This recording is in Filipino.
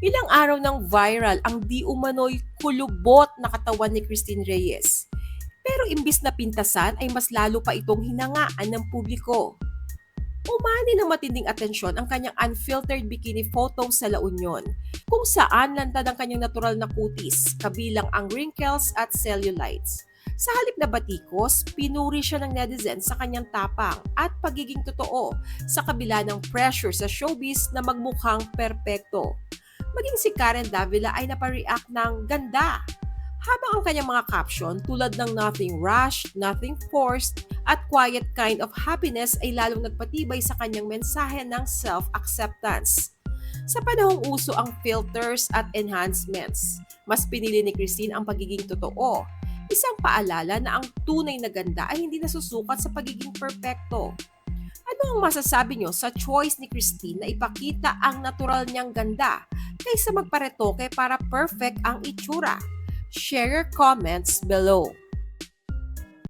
Ilang araw nang viral ang di umano'y kulubot na katawan ni Christine Reyes. Pero imbis na pintasan ay mas lalo pa itong hinangaan ng publiko. Umani ng matinding atensyon ang kanyang unfiltered bikini photo sa La Union, kung saan lantad ang kanyang natural na kutis, kabilang ang wrinkles at cellulites. Sa halip na batikos, pinuri siya ng netizen sa kanyang tapang at pagiging totoo sa kabila ng pressure sa showbiz na magmukhang perpekto. Maging si Karen Davila ay napareact ng ganda. Habang ang kanyang mga caption tulad ng nothing rushed, nothing forced, at quiet kind of happiness ay lalong nagpatibay sa kanyang mensahe ng self-acceptance. Sa panahong uso ang filters at enhancements, mas pinili ni Christine ang pagiging totoo. Isang paalala na ang tunay na ganda ay hindi nasusukat sa pagiging perpekto. Ano ang masasabi nyo sa choice ni Christine na ipakita ang natural niyang ganda kaysa magparetoke para perfect ang itsura? Share your comments below.